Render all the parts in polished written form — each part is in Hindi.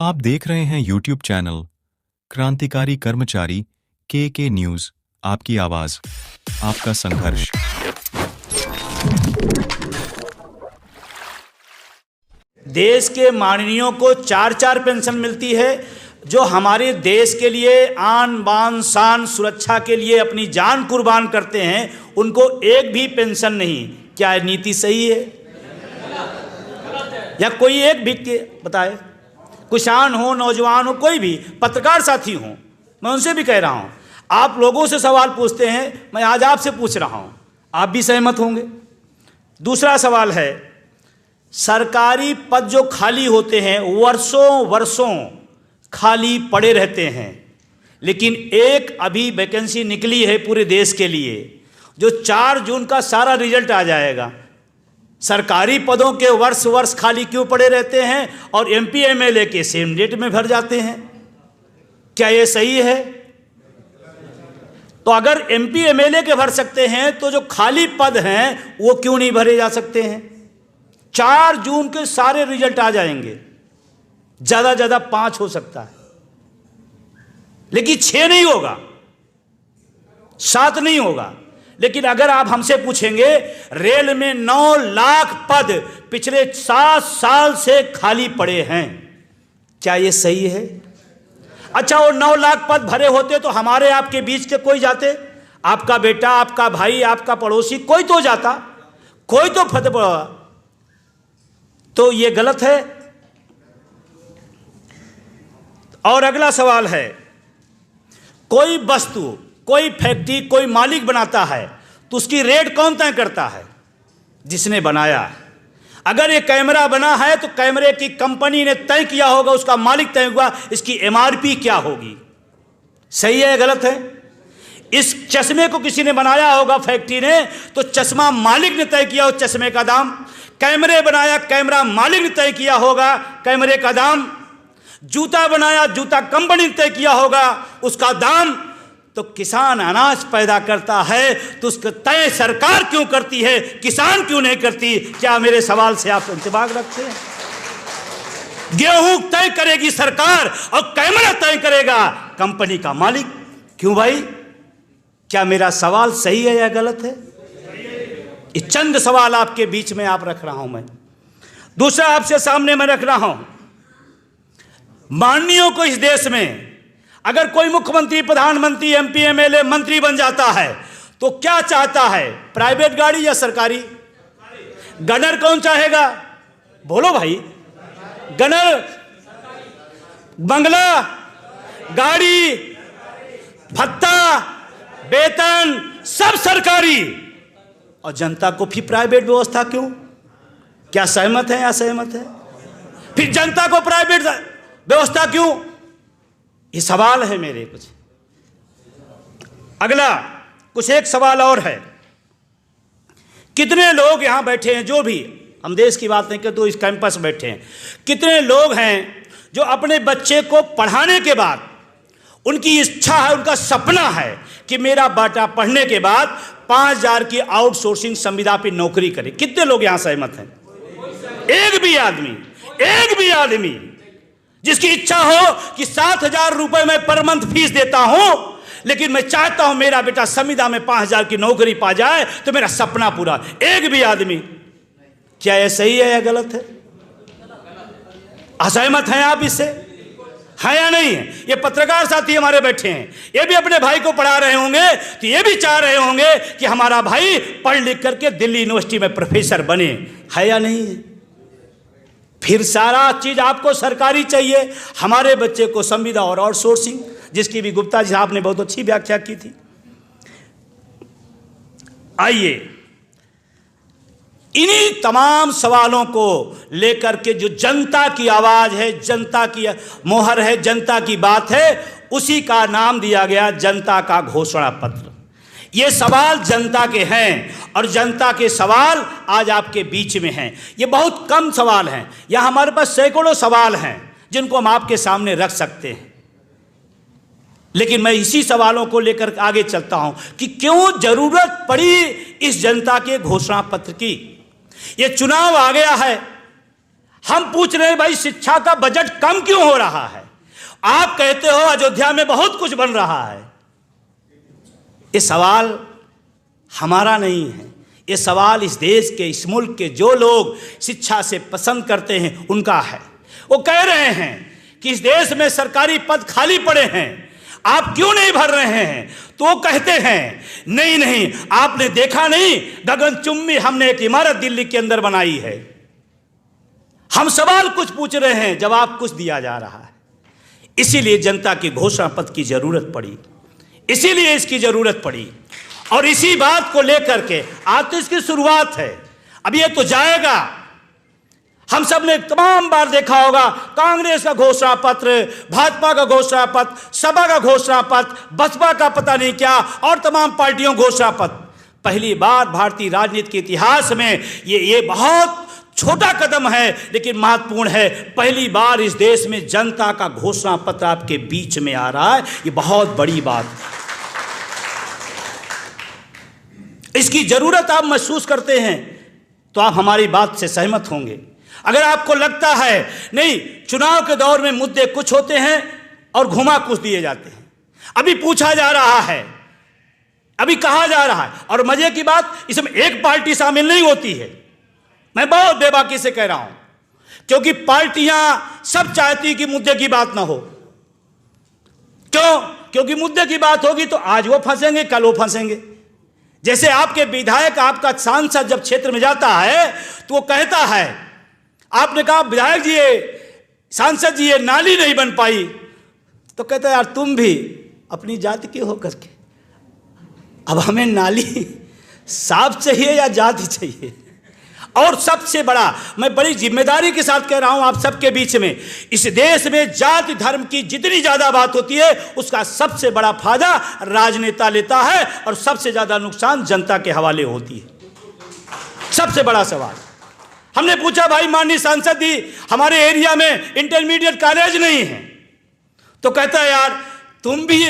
आप देख रहे हैं YouTube चैनल क्रांतिकारी कर्मचारी के न्यूज। आपकी आवाज, आपका संघर्ष। देश के माननीयों को 4-4 पेंशन मिलती है, जो हमारे देश के लिए आन बान शान सुरक्षा के लिए अपनी जान कुर्बान करते हैं, उनको एक भी पेंशन नहीं। क्या नीति सही है? या कोई एक भी बताए, किसान हो, नौजवान हो, कोई भी पत्रकार साथी हो, मैं उनसे भी कह रहा हूं, आप लोगों से सवाल पूछते हैं, मैं आज आपसे पूछ रहा हूं, आप भी सहमत होंगे। दूसरा सवाल है, सरकारी पद जो खाली होते हैं वर्षों वर्षों खाली पड़े रहते हैं, लेकिन एक अभी वैकेंसी निकली है पूरे देश के लिए, जो 4 जून का सारा रिजल्ट आ जाएगा। सरकारी पदों के वर्ष वर्ष खाली क्यों पड़े रहते हैं और एमपी एमएलए के सेम डेट में भर जाते हैं? क्या ये सही है? तो अगर एमपी एमएलए के भर सकते हैं तो जो खाली पद हैं वो क्यों नहीं भरे जा सकते हैं? 4 जून के सारे रिजल्ट आ जाएंगे, ज्यादा ज्यादा 5 हो सकता है, लेकिन 6 नहीं होगा, 7 नहीं होगा। लेकिन अगर आप हमसे पूछेंगे, रेल में 9 लाख पद पिछले 7 साल से खाली पड़े हैं, क्या ये सही है? अच्छा, वो 9 लाख पद भरे होते तो हमारे आपके बीच के कोई जाते, आपका बेटा, आपका भाई, आपका पड़ोसी, कोई तो जाता, कोई तो फतेह पड़ा। तो ये गलत है। और अगला सवाल है, कोई वस्तु, कोई फैक्ट्री, कोई मालिक बनाता है तो उसकी रेट कौन तय करता है? जिसने बनाया है। अगर ये कैमरा बना है तो कैमरे की कंपनी ने तय किया होगा, उसका मालिक तय हुआ, इसकी एमआरपी क्या होगी। सही है या गलत है? इस चश्मे को किसी ने बनाया होगा फैक्ट्री ने, तो चश्मा मालिक ने तय किया हो चश्मे का दाम। कैमरे बनाया, कैमरा मालिक ने तय किया होगा कैमरे का दाम। जूता बनाया, जूता कंपनी ने तय किया होगा उसका दाम। तो किसान अनाज पैदा करता है तो उसका तय सरकार क्यों करती है, किसान क्यों नहीं करती? क्या मेरे सवाल से आप इंतबाह रखते हैं? गेहूं तय करेगी सरकार और कैमरा तय करेगा कंपनी का मालिक, क्यों भाई? क्या मेरा सवाल सही है या गलत है? ये चंद सवाल आपके बीच में आप रख रहा हूं मैं। दूसरा आपसे सामने मैं रख रहा हूं, माननीयों को इस देश में अगर कोई मुख्यमंत्री, प्रधानमंत्री, एमपी एमएलए, मंत्री बन जाता है तो क्या चाहता है? प्राइवेट गाड़ी या सरकारी? गनर कौन चाहेगा? बोलो भाई। गनर, बंगला, गाड़ी, भत्ता, वेतन सब सरकारी, और जनता को फिर प्राइवेट व्यवस्था क्यों? क्या सहमत है या असहमत है? फिर जनता को प्राइवेट व्यवस्था क्यों? ये सवाल है मेरे कुछ। अगला कुछ एक सवाल और है, कितने लोग यहां बैठे हैं, जो भी हम देश की बात नहीं करते तो इस कैंपस बैठे हैं, कितने लोग हैं जो अपने बच्चे को पढ़ाने के बाद उनकी इच्छा है, उनका सपना है कि मेरा बेटा पढ़ने के बाद 5,000 की आउटसोर्सिंग संविदा पे नौकरी करे? कितने लोग यहां सहमत हैं? एक भी आदमी जिसकी इच्छा हो कि 7,000 रुपए मैं पर मंथ फीस देता हूं, लेकिन मैं चाहता हूं मेरा बेटा संविदा में 5,000 की नौकरी पा जाए तो मेरा सपना पूरा। एक भी आदमी। क्या यह सही है या गलत है? असहमत हैं आप इससे? है या नहीं है? ये पत्रकार साथी हमारे बैठे हैं, ये भी अपने भाई को पढ़ा रहे होंगे तो ये भी चाह रहे होंगे कि हमारा भाई पढ़ लिख करके दिल्ली यूनिवर्सिटी में प्रोफेसर बने। है या नहीं है? फिर सारा चीज आपको सरकारी चाहिए, हमारे बच्चे को संविदा और आउटसोर्सिंग, जिसकी भी गुप्ता जी आपने बहुत अच्छी व्याख्या की थी। आइए, इन्हीं तमाम सवालों को लेकर के जो जनता की आवाज है, जनता की मोहर है, जनता की बात है, उसी का नाम दिया गया जनता का घोषणा पत्र। ये सवाल जनता के हैं और जनता के सवाल आज आपके बीच में हैं। ये बहुत कम सवाल हैं, यहाँ हमारे पास सैकड़ों सवाल हैं जिनको हम आपके सामने रख सकते हैं, लेकिन मैं इसी सवालों को लेकर आगे चलता हूं कि क्यों जरूरत पड़ी इस जनता के घोषणा पत्र की। ये चुनाव आ गया है, हम पूछ रहे हैं भाई शिक्षा का बजट कम क्यों हो रहा है? आप कहते हो अयोध्या में बहुत कुछ बन रहा है। ये सवाल हमारा नहीं है, ये सवाल इस देश के, इस मुल्क के जो लोग शिक्षा से पसंद करते हैं उनका है। वो कह रहे हैं कि इस देश में सरकारी पद खाली पड़े हैं, आप क्यों नहीं भर रहे हैं? तो वो कहते हैं नहीं नहीं, आपने देखा नहीं, गगनचुंबी हमने एक इमारत दिल्ली के अंदर बनाई है। हम सवाल कुछ पूछ रहे हैं, जवाब कुछ दिया जा रहा है। इसीलिए जनता की घोषणा पत्र की जरूरत पड़ी, इसीलिए इसकी जरूरत पड़ी। और इसी बात को लेकर के आज तो इसकी शुरुआत है, अब ये तो जाएगा। हम सब ने तमाम बार देखा होगा कांग्रेस का घोषणा पत्र, भाजपा का घोषणा पत्र, सपा का घोषणा पत्र, बसपा का पता नहीं क्या, और तमाम पार्टियों घोषणा पत्र। पहली बार भारतीय राजनीति के इतिहास में ये बहुत छोटा कदम है लेकिन महत्वपूर्ण है। पहली बार इस देश में जनता का घोषणा पत्र आपके बीच में आ रहा है, ये बहुत बड़ी बात है। इसकी जरूरत आप महसूस करते हैं तो आप हमारी बात से सहमत होंगे। अगर आपको लगता है नहीं, चुनाव के दौर में मुद्दे कुछ होते हैं और घुमा कुछ दिए जाते हैं, अभी पूछा जा रहा है, अभी कहा जा रहा है, और मजे की बात इसमें एक पार्टी शामिल नहीं होती है। मैं बहुत बेबाकी से कह रहा हूं, क्योंकि पार्टियां सब चाहती कि मुद्दे की बात ना हो। क्यों? क्योंकि मुद्दे की बात होगी तो आज वो फंसेंगे, कल वो फंसेंगे। जैसे आपके विधायक, आपका सांसद जब क्षेत्र में जाता है तो वो कहता है, आपने कहा विधायक जी ये, सांसद जी ये नाली नहीं बन पाई, तो कहता है यार तुम भी अपनी जाति के हो करके, अब हमें नाली साफ चाहिए या जाति चाहिए? और सबसे बड़ा, मैं बड़ी जिम्मेदारी के साथ कह रहा हूं आप सबके बीच में, इस देश में जाति धर्म की जितनी ज्यादा बात होती है उसका सबसे बड़ा फायदा राजनेता लेता है और सबसे ज्यादा नुकसान जनता के हवाले होती है। सबसे बड़ा सवाल हमने पूछा, भाई माननीय सांसद जी हमारे एरिया में इंटरमीडिएट कॉलेज नहीं है, तो कहता है यार तुम भी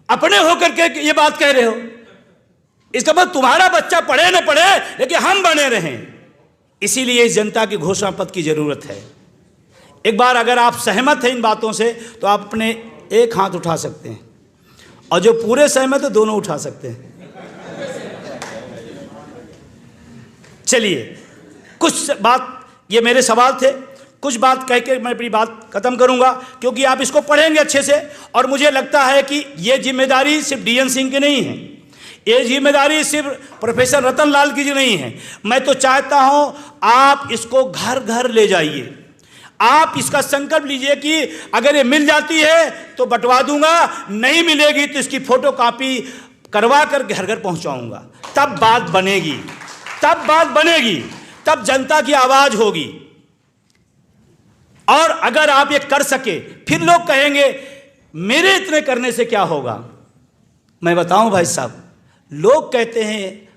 अपने होकर के ये बात कह रहे हो, इसका मतलब तुम्हारा बच्चा पढ़े न पढ़े लेकिन हम बने रहें। इसीलिए इस जनता की घोषणा पत्र की जरूरत है। एक बार अगर आप सहमत हैं इन बातों से तो आप अपने एक हाथ उठा सकते हैं, और जो पूरे सहमत है दोनों उठा सकते हैं। चलिए, कुछ बात, ये मेरे सवाल थे, कुछ बात कह के मैं अपनी बात खत्म करूंगा, क्योंकि आप इसको पढ़ेंगे अच्छे से, और मुझे लगता है कि ये जिम्मेदारी सिर्फ डीएन सिंह की नहीं है, ये जिम्मेदारी सिर्फ प्रोफेसर रतन लाल की जी नहीं है। मैं तो चाहता हूं आप इसको घर घर ले जाइए, आप इसका संकल्प लीजिए कि अगर ये मिल जाती है तो बंटवा दूंगा, नहीं मिलेगी तो इसकी फोटो कॉपी करवा कर घर घर पहुंचाऊंगा। तब बात बनेगी, तब बात बनेगी, तब जनता की आवाज होगी। और अगर आप ये कर सके, फिर लोग कहेंगे मेरे इतने करने से क्या होगा। मैं बताऊं भाई साहब, लोग कहते हैं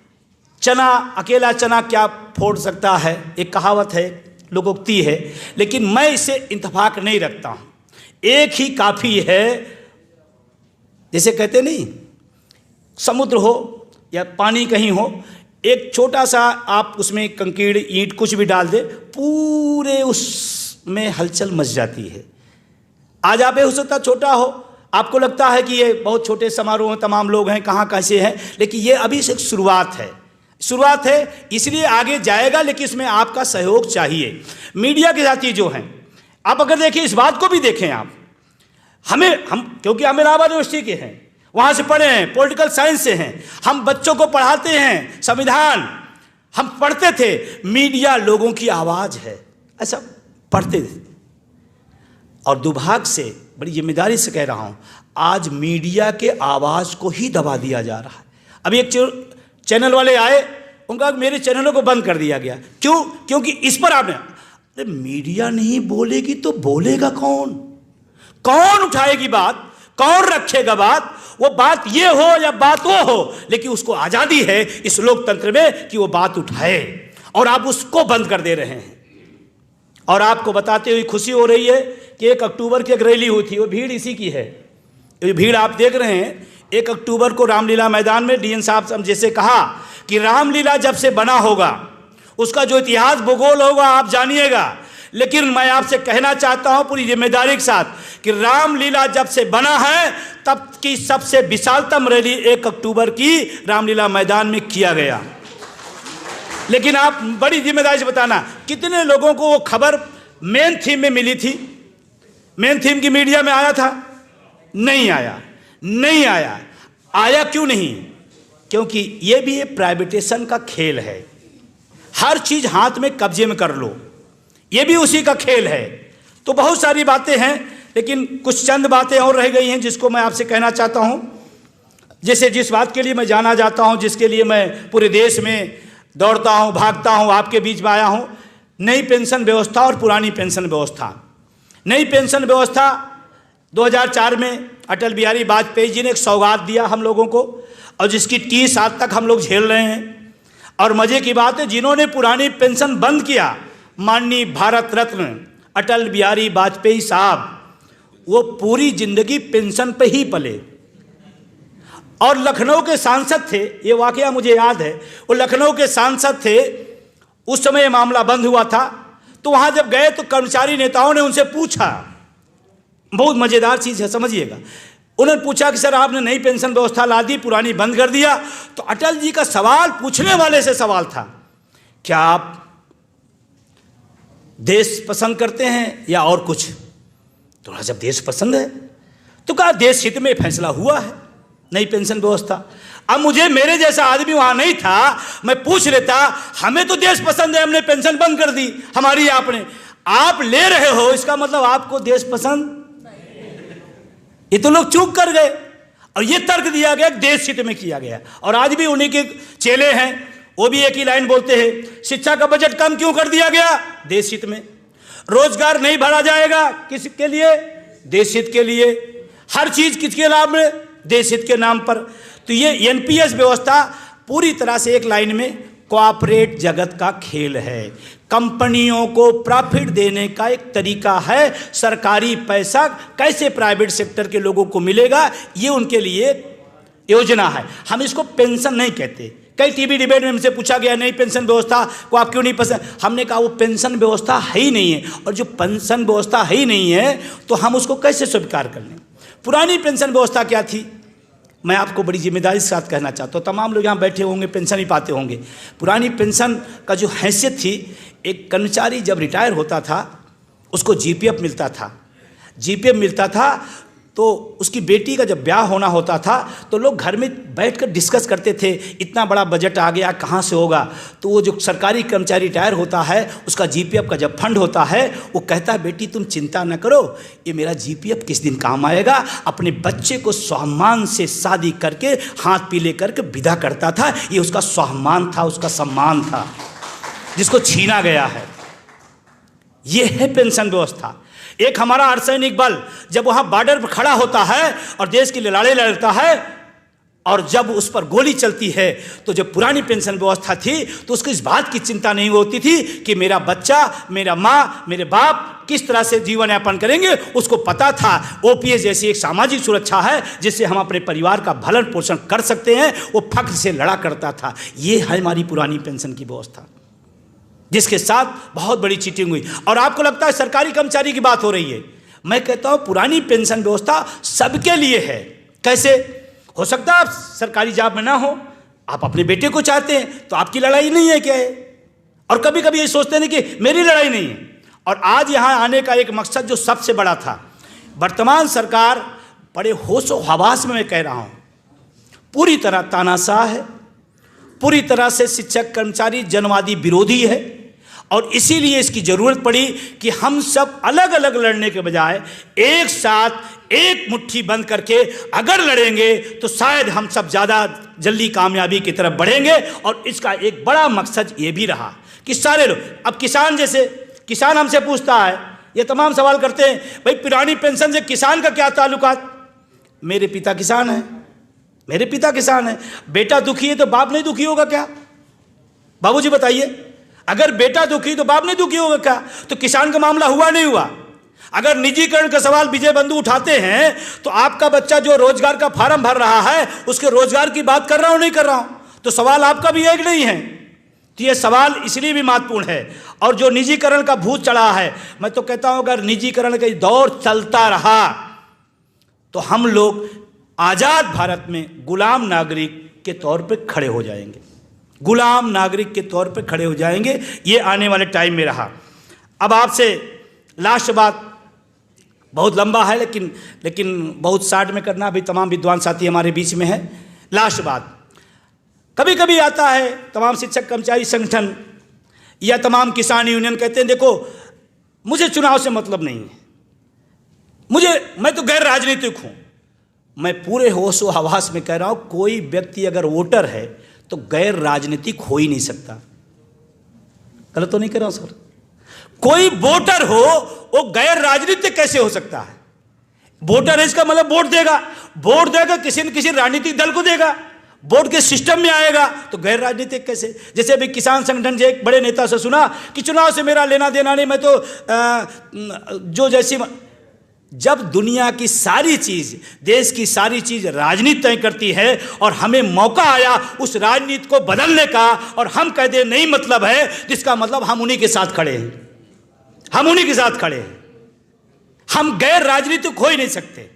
चना, अकेला चना क्या फोड़ सकता है, एक कहावत है, लोकोक्ति है, लेकिन मैं इसे इत्तेफाक नहीं रखता हूं। एक ही काफ़ी है। जैसे कहते नहीं, समुद्र हो या पानी कहीं हो, एक छोटा सा आप उसमें कंकीड़ ईंट कुछ भी डाल दे, पूरे उसमें हलचल मच जाती है। आज आप हो सकता छोटा हो, आपको लगता है कि ये बहुत छोटे समारोह हैं, तमाम लोग हैं, कहाँ कैसे हैं, लेकिन ये अभी से शुरुआत है, शुरुआत है, इसलिए आगे जाएगा, लेकिन इसमें आपका सहयोग चाहिए। मीडिया के साथी जो हैं, आप अगर देखिए, इस बात को भी देखें आप, हम क्योंकि हम इलाहाबाद यूनिवर्सिटी के हैं, वहाँ से पढ़े हैं, पॉलिटिकल साइंस से हैं, हम बच्चों को पढ़ाते हैं संविधान, हम पढ़ते थे, मीडिया लोगों की आवाज़ है, ऐसा पढ़ते थे। और दुर्भाग्य से, बड़ी जिम्मेदारी से कह रहा हूँ, आज मीडिया के आवाज़ को ही दबा दिया जा रहा है। अभी एक चैनल वाले आए, उनका मेरे चैनलों को बंद कर दिया गया। क्यों? क्योंकि इस पर आपने, अरे मीडिया नहीं बोलेगी तो बोलेगा कौन? कौन उठाएगी बात, कौन रखेगा बात? वो बात ये हो या बात वो हो, लेकिन उसको आज़ादी है इस लोकतंत्र में कि वो बात उठाए, और आप उसको बंद कर दे रहे हैं। और आपको बताते हुए खुशी हो रही है कि 1 अक्टूबर की एक रैली हुई थी, वो भीड़ इसी की है। ये भीड़ आप देख रहे हैं, 1 अक्टूबर को रामलीला मैदान में डीएन साहब जैसे कहा कि रामलीला जब से बना होगा, उसका जो इतिहास भूगोल होगा आप जानिएगा लेकिन मैं आपसे कहना चाहता हूं पूरी जिम्मेदारी के साथ कि रामलीला जब से बना है तब की सबसे विशालतम रैली 1 अक्टूबर की रामलीला मैदान में किया गया। लेकिन आप बड़ी जिम्मेदारी से बताना कितने लोगों को वो खबर मेन थीम में मिली थी? मेन थीम की मीडिया में आया था? नहीं आया, नहीं आया। आया क्यों नहीं? क्योंकि ये भी एक प्राइवेटेशन का खेल है। हर चीज हाथ में कब्जे में कर लो, ये भी उसी का खेल है। तो बहुत सारी बातें हैं, लेकिन कुछ चंद बातें और रह गई हैं जिसको मैं आपसे कहना चाहता हूं। जैसे जिस बात के लिए मैं जाना जाता हूं, जिसके लिए मैं पूरे देश में दौड़ता हूं, भागता हूं, आपके बीच में आया हूं, नई पेंशन व्यवस्था और पुरानी पेंशन व्यवस्था। नई पेंशन व्यवस्था 2004 में अटल बिहारी वाजपेयी जी ने एक सौगात दिया हम लोगों को, और जिसकी 30 साल तक हम लोग झेल रहे हैं। और मजे की बात है, जिन्होंने पुरानी पेंशन बंद किया, माननीय भारत रत्न अटल बिहारी वाजपेयी साहब, वो पूरी जिंदगी पेंशन पे ही पले। और लखनऊ के सांसद थे, ये वाकया मुझे याद है, वो लखनऊ के सांसद थे, उस समय मामला बंद हुआ था। तो वहां जब गए तो कर्मचारी नेताओं ने उनसे पूछा, बहुत मजेदार चीज है, समझिएगा। उन्होंने पूछा कि सर आपने नई पेंशन व्यवस्था ला दी, पुरानी बंद कर दिया। तो अटल जी का सवाल पूछने वाले से सवाल था, क्या आप देश पसंद करते हैं या और कुछ? तो जब देश पसंद है तो कहा देश हित में फैसला हुआ है नई पेंशन व्यवस्था। अब मुझे, मेरे जैसा आदमी वहां नहीं था, मैं पूछ लेता, हमें तो देश पसंद है, हमने पेंशन बंद कर दी हमारी, आपने, आप ले रहे हो, इसका मतलब आपको देश पसंद। ये तो लोग चूक कर गए और ये तर्क दिया गया देश हित में किया गया। और आज भी उन्हीं के चेले हैं, वो भी एक ही लाइन बोलते हैं, शिक्षा का बजट कम क्यों कर दिया गया? देश हित में। रोजगार नहीं भरा जाएगा, किसके लिए? देश हित के लिए। हर चीज किसके लाभ में? देश हित के नाम पर। तो ये एनपीएस व्यवस्था पूरी तरह से एक लाइन में कॉर्पोरेट जगत का खेल है। कंपनियों को प्रॉफिट देने का एक तरीका है। सरकारी पैसा कैसे प्राइवेट सेक्टर के लोगों को मिलेगा, ये उनके लिए योजना है। हम इसको पेंशन नहीं कहते। कई टीवी डिबेट में हमसे पूछा गया नई पेंशन व्यवस्था को आप क्यों नहीं पसंद? हमने कहा वो पेंशन व्यवस्था है ही नहीं है, और जो पेंशन व्यवस्था है ही नहीं है तो हम उसको कैसे स्वीकार कर लें? पुरानी पेंशन व्यवस्था क्या थी, मैं आपको बड़ी जिम्मेदारी के साथ कहना चाहता हूँ। तमाम लोग यहाँ बैठे होंगे, पेंशन ही पाते होंगे। पुरानी पेंशन का जो हैसियत थी, एक कर्मचारी जब रिटायर होता था उसको जीपीएफ मिलता था। जीपीएफ मिलता था तो उसकी बेटी का जब ब्याह होना होता था तो लोग घर में बैठकर डिस्कस करते थे, इतना बड़ा बजट आ गया, कहाँ से होगा? तो वो जो सरकारी कर्मचारी रिटायर होता है, उसका जीपीएफ का जब फंड होता है, वो कहता है बेटी तुम चिंता न करो, ये मेरा जीपीएफ किस दिन काम आएगा। अपने बच्चे को सम्मान से शादी करके हाथ पीले करके विदा करता था। ये उसका सम्मान था, उसका सम्मान था जिसको छीना गया है। ये है पेंशन व्यवस्था। एक हमारा अर्धसैनिक बल जब वहां बॉर्डर पर खड़ा होता है और देश की लड़ाई लड़ता है, और जब उस पर गोली चलती है, तो जब पुरानी पेंशन व्यवस्था थी तो उसको इस बात की चिंता नहीं होती थी कि मेरा बच्चा, मेरा माँ, मेरे बाप किस तरह से जीवन यापन करेंगे। उसको पता था ओपीएस जैसी एक सामाजिक सुरक्षा है जिससे हम अपने परिवार का भरण पोषण कर सकते हैं। वो फख्र से लड़ा करता था। ये है हमारी पुरानी पेंशन की व्यवस्था, जिसके साथ बहुत बड़ी चीटिंग हुई। और आपको लगता है सरकारी कर्मचारी की बात हो रही है। मैं कहता हूं पुरानी पेंशन व्यवस्था सबके लिए है। कैसे हो सकता है आप सरकारी जॉब में ना हो, आप अपने बेटे को चाहते हैं, तो आपकी लड़ाई नहीं है क्या है? और कभी कभी ये सोचते हैं कि मेरी लड़ाई नहीं है। और आज यहां आने का एक मकसद जो सबसे बड़ा था, वर्तमान सरकार बड़े होशो हवास में मैं कह रहा हूं, पूरी तरह तानाशाह है, पूरी तरह से शिक्षक कर्मचारी जनवादी विरोधी है। और इसीलिए इसकी जरूरत पड़ी कि हम सब अलग अलग लड़ने के बजाय एक साथ एक मुट्ठी बंद करके अगर लड़ेंगे तो शायद हम सब ज़्यादा जल्दी कामयाबी की तरफ बढ़ेंगे। और इसका एक बड़ा मकसद ये भी रहा कि सारे लोग, अब किसान, जैसे किसान हमसे पूछता है, ये तमाम सवाल करते हैं, भाई पुरानी पेंशन से किसान का क्या ताल्लुकात? मेरे पिता किसान हैं, मेरे पिता किसान है। बेटा दुखी है तो बाप नहीं दुखी होगा क्या? बाबूजी बताइए, अगर बेटा दुखी तो बाप नहीं दुखी होगा क्या? तो किसान का मामला हुआ नहीं हुआ? अगर निजीकरण का सवाल विजय बंधु उठाते हैं तो आपका बच्चा जो रोजगार का फार्म भर रहा है, उसके रोजगार की बात कर रहा हूं नहीं कर रहा हूं? तो सवाल आपका भी एक नहीं है। तो ये सवाल इसलिए भी महत्वपूर्ण है। और जो निजीकरण का भूत चढ़ा है, मैं तो कहता हूं अगर निजीकरण का दौर चलता रहा तो हम लोग आजाद भारत में गुलाम नागरिक के तौर पे खड़े हो जाएंगे, गुलाम नागरिक के तौर पे खड़े हो जाएंगे। ये आने वाले टाइम में रहा। अब आपसे लास्ट बात, बहुत लंबा है लेकिन बहुत शार्ट में करना, अभी तमाम विद्वान साथी हमारे बीच में है। लास्ट बात, कभी कभी आता है तमाम शिक्षक कर्मचारी संगठन या तमाम किसान यूनियन कहते हैं देखो मुझे चुनाव से मतलब नहीं है, मैं तो गैर राजनीतिक हूं। मैं पूरे होशो हवास में कह रहा हूं, कोई व्यक्ति अगर वोटर है तो गैर राजनीतिक हो ही नहीं सकता। गलत तो नहीं कह रहा हूं सर? कोई वोटर हो वो गैर राजनीतिक कैसे हो सकता है? वोटर है इसका मतलब वोट देगा किसी न किसी राजनीतिक दल को देगा, वोट के सिस्टम में आएगा, तो गैर राजनीतिक कैसे? जैसे अभी किसान संगठन से एक बड़े नेता से सुना कि चुनाव से मेरा लेना देना नहीं, मैं तो जो जैसी, जब दुनिया की सारी चीज, देश की सारी चीज राजनीति तय करती है और हमें मौका आया उस राजनीति को बदलने का और हम कह दे नहीं मतलब है, जिसका मतलब हम उन्हीं के साथ खड़े हैं, हम उन्हीं के साथ खड़े हैं, हम गैर राजनीतिक हो ही नहीं सकते।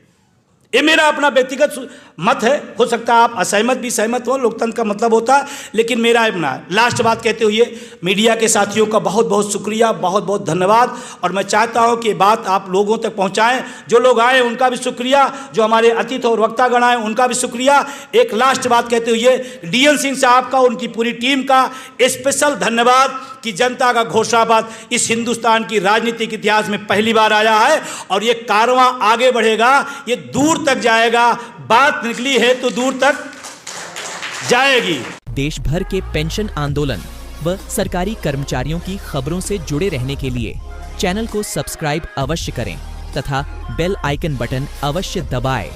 ये मेरा अपना व्यक्तिगत मत है, हो सकता है आप असहमत भी सहमत हो, लोकतंत्र का मतलब होता है, लेकिन मेरा अपना लास्ट बात कहते हुए मीडिया के साथियों का बहुत बहुत शुक्रिया, बहुत बहुत धन्यवाद। और मैं चाहता हूं कि ये बात आप लोगों तक पहुंचाएं। जो लोग आए उनका भी शुक्रिया, जो हमारे अतिथि और वक्तागण आए उनका भी शुक्रिया। एक लास्ट बात कहते हुए डीएन सिंह साहब का, उनकी पूरी टीम का स्पेशल धन्यवाद कि जनता का घोषणापत्र इस हिंदुस्तान की राजनीतिक इतिहास में पहली बार आया है और ये कारवां आगे बढ़ेगा, ये दूर तक जाएगा। बात निकली है तो दूर तक जाएगी। देश भर के पेंशन आंदोलन व सरकारी कर्मचारियों की खबरों से जुड़े रहने के लिए चैनल को सब्सक्राइब अवश्य करें तथा बेल आइकन बटन अवश्य दबाएं।